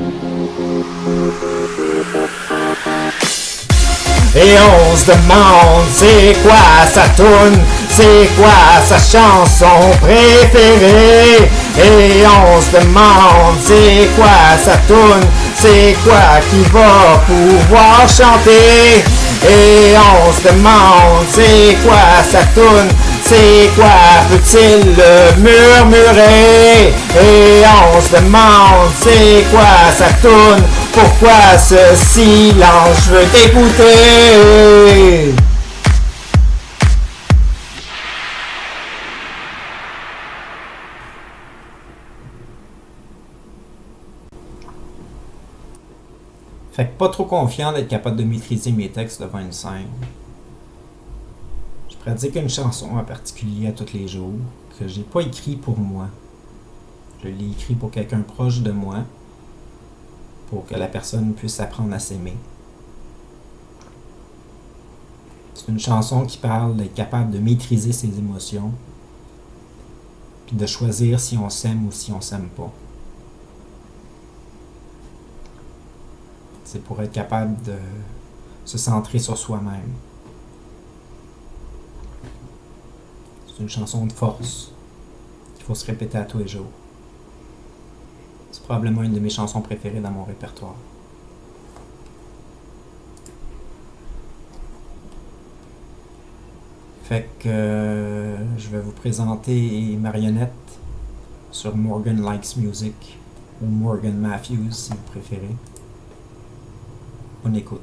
Et on se demande, c'est quoi sa toune? C'est quoi sa chanson préférée? Et on se demande, c'est quoi sa toune? C'est quoi qui va pouvoir chanter? Et on se demande, c'est quoi sa toune? C'est quoi peut-il murmurer? Et on se demande, c'est quoi sa toune? Pourquoi ce silence? Je veux t'écouter. Fait que pas trop confiant d'être capable de maîtriser mes textes devant une scène. Je pratique une chanson en particulier à tous les jours que j'ai pas écrit pour moi. Je l'ai écrit pour quelqu'un proche de moi, pour que la personne puisse apprendre à s'aimer. C'est une chanson qui parle d'être capable de maîtriser ses émotions, puis de choisir si on s'aime ou si on s'aime pas. C'est pour être capable de se centrer sur soi-même. C'est une chanson de force qu'il faut se répéter à tous les jours. C'est probablement une de mes chansons préférées dans mon répertoire. Fait que je vais vous présenter Marionnette sur Morgan Likes Music ou Morgan Matthews si vous préférez. On écoute.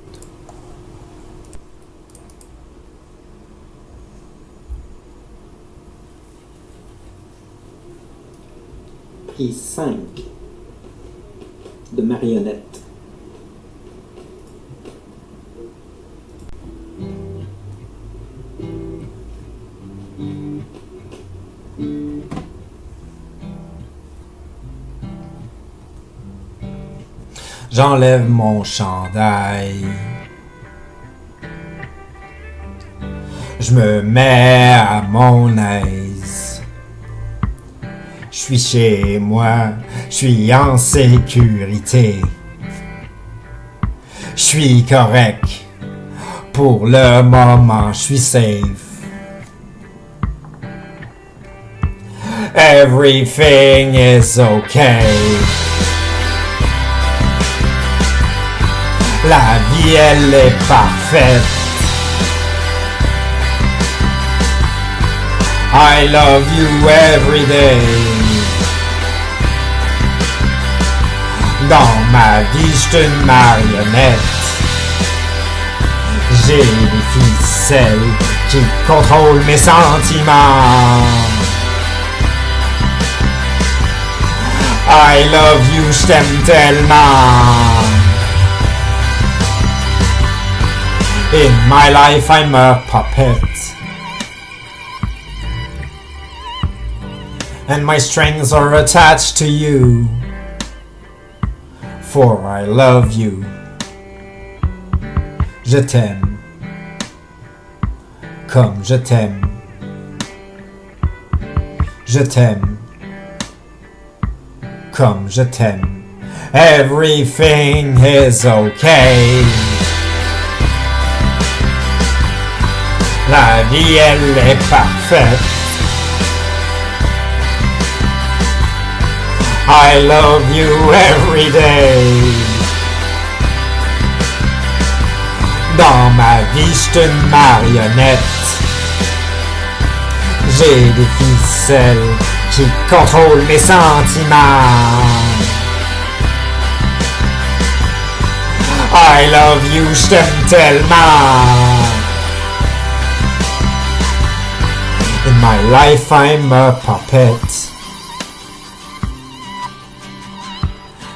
Prise 5 de Marionnette. J'enlève mon chandail. Je me mets à mon aise. Je suis chez moi, je suis en sécurité. Je suis correct. Pour le moment, je suis safe. Everything is okay. La vie, elle est parfaite. I love you every day. Dans ma vie, j'suis une marionnette. J'ai des ficelles qui contrôle mes sentiments. I love you, je t'aime tellement. In my life I'm a puppet, and my strings are attached to you, for I love you. Je t'aime, comme je t'aime. Je t'aime, comme je t'aime. Everything is okay. La vie, elle est parfaite. I love you every day. Dans ma vie, j'suis une marionnette. J'ai des ficelles qui contrôlent mes sentiments. I love you, je t'aime tellement. In my life I'm a puppet,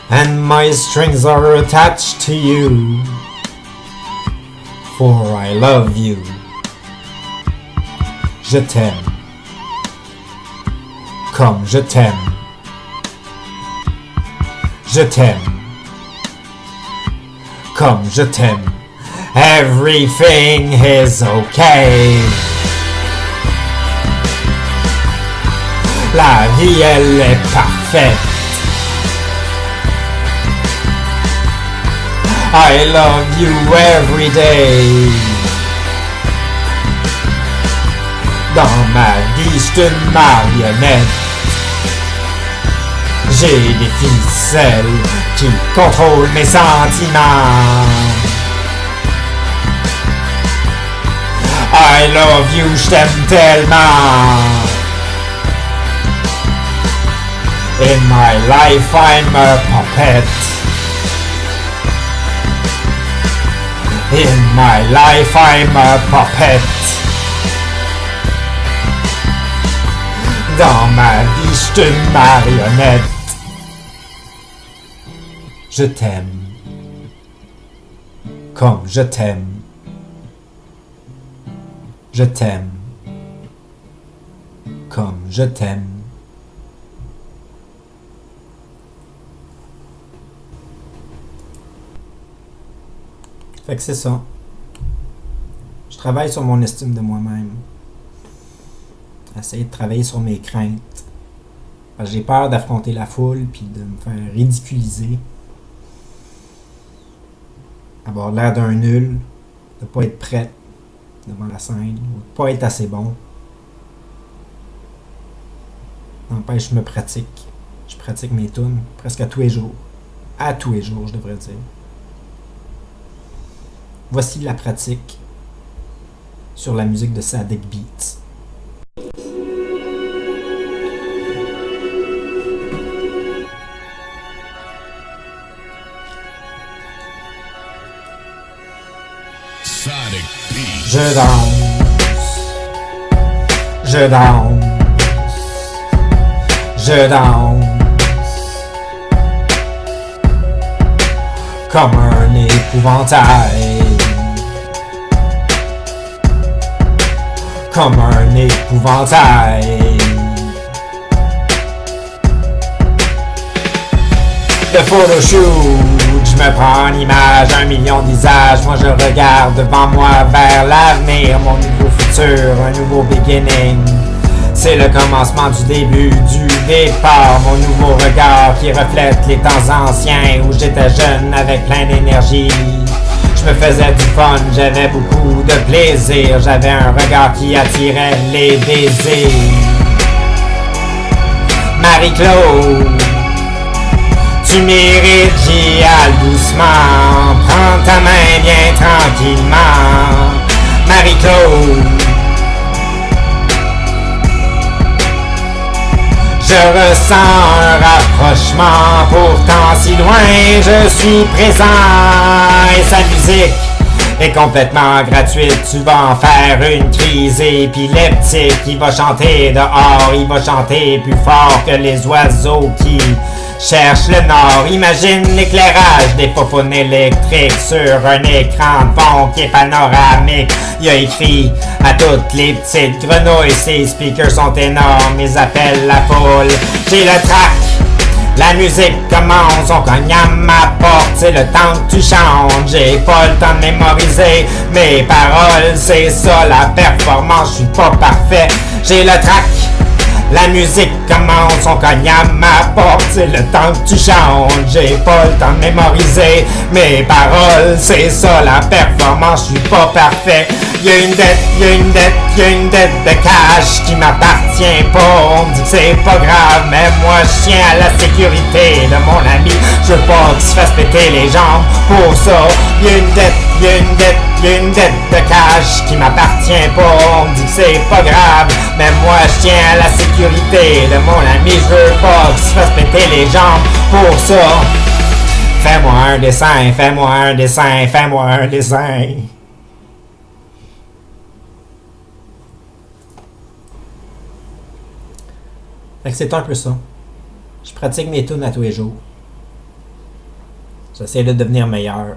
and my strings are attached to you, for I love you. Je t'aime, comme je t'aime. Je t'aime, comme je t'aime. Everything is okay. La vie, elle est parfaite. I love you every day. Dans ma vie, j'suis une marionnette. J'ai des ficelles qui contrôlent mes sentiments. I love you, je t'aime tellement. In my life I'm a puppet. In my life I'm a puppet. Dans ma vie, j'suis une marionnette. Je t'aime, comme je t'aime. Je t'aime, comme je t'aime. Fait que c'est ça. Je travaille sur mon estime de moi-même. Essayer de travailler sur mes craintes. Parce que j'ai peur d'affronter la foule puis de me faire ridiculiser. Avoir l'air d'un nul. De pas être prête devant la scène. Ou de pas être assez bon. N'empêche, je me pratique. Je pratique mes tunes presque à tous les jours. À tous les jours, je devrais dire. Voici la pratique sur la musique de Sadek Beats. Je danse, je danse, je danse, comme un épouvantail, comme un épouvantail. Le photoshoot, je me prends en image, 1 million de visages, moi je regarde devant moi vers l'avenir, mon nouveau futur, un nouveau beginning. C'est le commencement du début, du départ, mon nouveau regard qui reflète les temps anciens où j'étais jeune avec plein d'énergie. Je me faisais du fun, j'avais beaucoup de plaisir, j'avais un regard qui attirait les désirs. Marie-Claude, tu mérites, j'y aille doucement. Prends ta main bien tranquillement. Marie-Claude, je ressens un rapprochement. Pourtant si loin, je suis présent. Et sa musique est complètement gratuite. Tu vas en faire une crise épileptique. Il va chanter dehors, il va chanter plus fort que les oiseaux qui cherchent le nord. Imagine l'éclairage des popounes électriques sur un écran de fond qui est panoramique. Il a écrit à toutes les petites grenouilles, ses speakers sont énormes, ils appellent la foule. J'ai le track, la musique commence, on cogne à ma porte, c'est le temps que tu chantes. J'ai pas le temps de mémoriser mes paroles, c'est ça la performance, je suis pas parfait. J'ai le track, la musique commence, on cogne à ma porte, c'est le temps que tu chantes. J'ai pas le temps de mémoriser mes paroles, c'est ça la performance, je suis pas parfait. Y'a une dette de cash qui m'appartient pas. On me dit que c'est pas grave, mais moi je tiens à la sécurité de mon ami. Je veux pas qu'il se fasse péter les jambes pour ça. Y'a une dette de cash qui m'appartient pas. On me dit que c'est pas grave, mais moi je tiens à la sécurité de mon ami. Je veux pas qu'il se fasse péter les jambes pour ça. Fais-moi un dessin, fais-moi un dessin, fais-moi un dessin. Fait que c'est un peu ça. Je pratique mes tunes à tous les jours. J'essaie de devenir meilleur.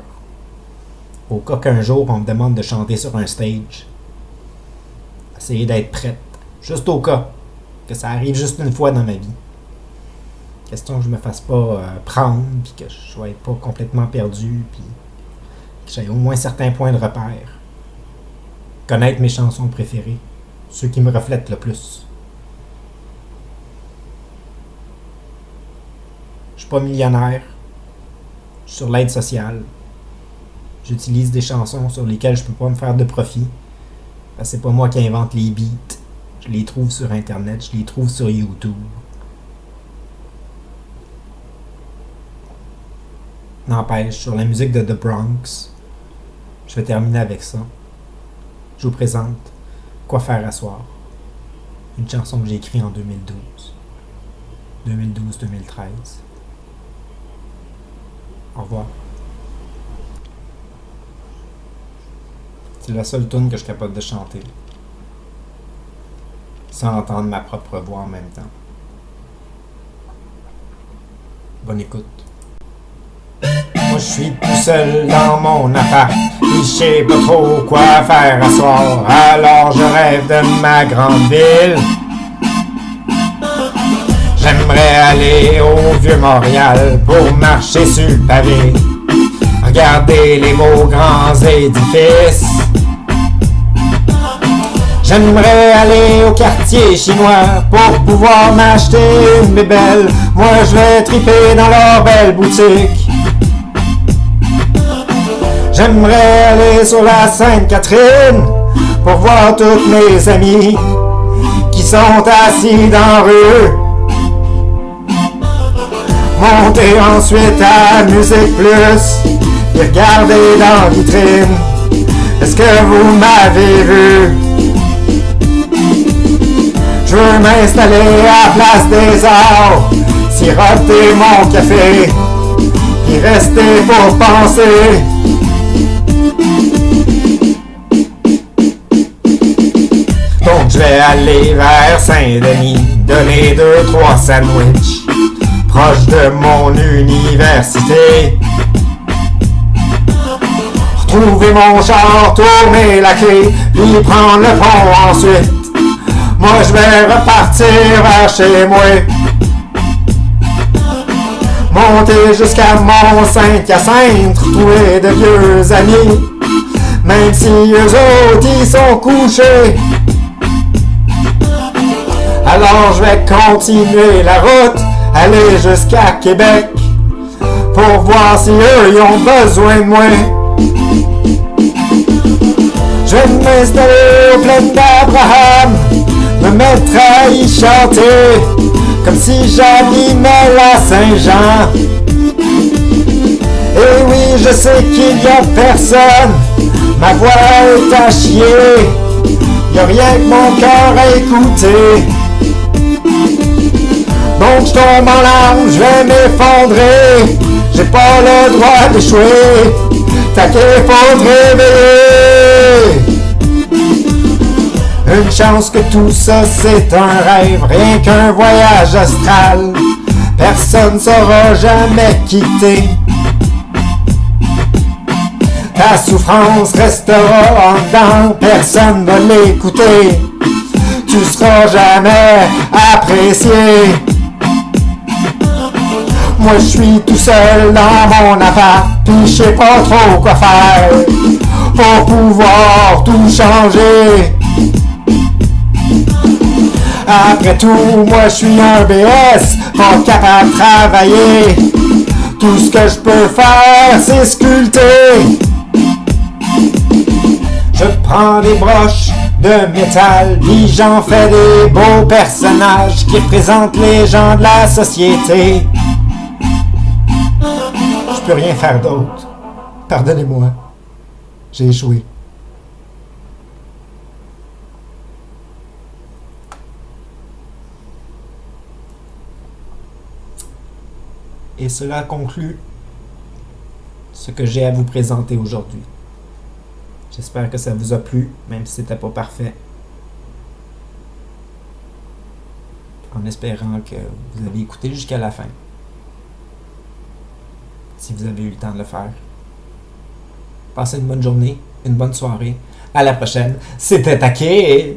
Au cas qu'un jour on me demande de chanter sur un stage. Essayer d'être prête. Juste au cas que ça arrive juste une fois dans ma vie. Question que je me fasse pas prendre, puis que je sois pas complètement perdu, puis que j'aie au moins certains points de repère. Connaître mes chansons préférées. Ceux qui me reflètent le plus. Je suis pas millionnaire. Je suis sur l'aide sociale. J'utilise des chansons sur lesquelles je peux pas me faire de profit. Parce que c'est pas moi qui invente les beats. Je les trouve sur Internet, je les trouve sur YouTube. N'empêche, sur la musique de The Bronx, je vais terminer avec ça. Je vous présente Quoi faire à soir. Une chanson que j'ai écrite en 2012. 2012-2013. Au revoir. C'est la seule tune que je suis capable de chanter. Sans entendre ma propre voix en même temps. Bonne écoute. Moi je suis tout seul dans mon appart. Et je sais pas trop quoi faire à soir. Alors je rêve de ma grande ville. J'aimerais aller au Vieux-Montréal pour marcher sur le pavé. Regarder les beaux grands édifices. J'aimerais aller au quartier chinois pour pouvoir m'acheter une bébelle. Moi je vais triper dans leur belle boutique. J'aimerais aller sur la Sainte-Catherine pour voir tous mes amis qui sont assis dans la rue. Monter ensuite à Musique Plus et regarder dans la vitrine. Est-ce que vous m'avez vu? Je veux m'installer à Place des Arts, siroter mon café, puis rester pour penser. Donc je vais aller vers Saint-Denis, donner 2-3 sandwichs, proche de mon université. Retrouver mon char, tourner la clé, puis prendre le pont ensuite. Moi je vais repartir vers chez moi. Monter jusqu'à Mont-Saint-Hyacinthe, retrouver de vieux amis, même si eux autres ils sont couchés. Alors je vais continuer la route, aller jusqu'à Québec, pour voir si eux ils ont besoin de moi. Je vais m'installer aux plaines d'Abraham, me mettre à y chanter, comme si j'animais la Saint-Jean. Et oui, je sais qu'il y a personne, ma voix est à chier, y a rien que mon cœur à écouter. Donc je tombe en larmes, je vais m'effondrer, j'ai pas le droit d'échouer. taquet, faut te réveiller. Une chance que tout ça c'est un rêve, rien qu'un voyage astral. Personne saura jamais quitter. Ta souffrance restera en dedans, personne va l'écouter. Tu seras jamais apprécié. Moi je suis tout seul dans mon appart, pis je sais pas trop quoi faire pour pouvoir tout changer. Après tout, moi je suis un BS, pas capable de travailler. Tout ce que je peux faire, c'est sculpter. Je prends des broches de métal, puis j'en fais des beaux personnages qui représentent les gens de la société. Je peux rien faire d'autre. Pardonnez-moi. J'ai échoué. Et cela conclut ce que j'ai à vous présenter aujourd'hui. J'espère que ça vous a plu, même si c'était pas parfait. En espérant que vous avez écouté jusqu'à la fin. Si vous avez eu le temps de le faire. Passez une bonne journée, une bonne soirée. À la prochaine. C'était Taquet.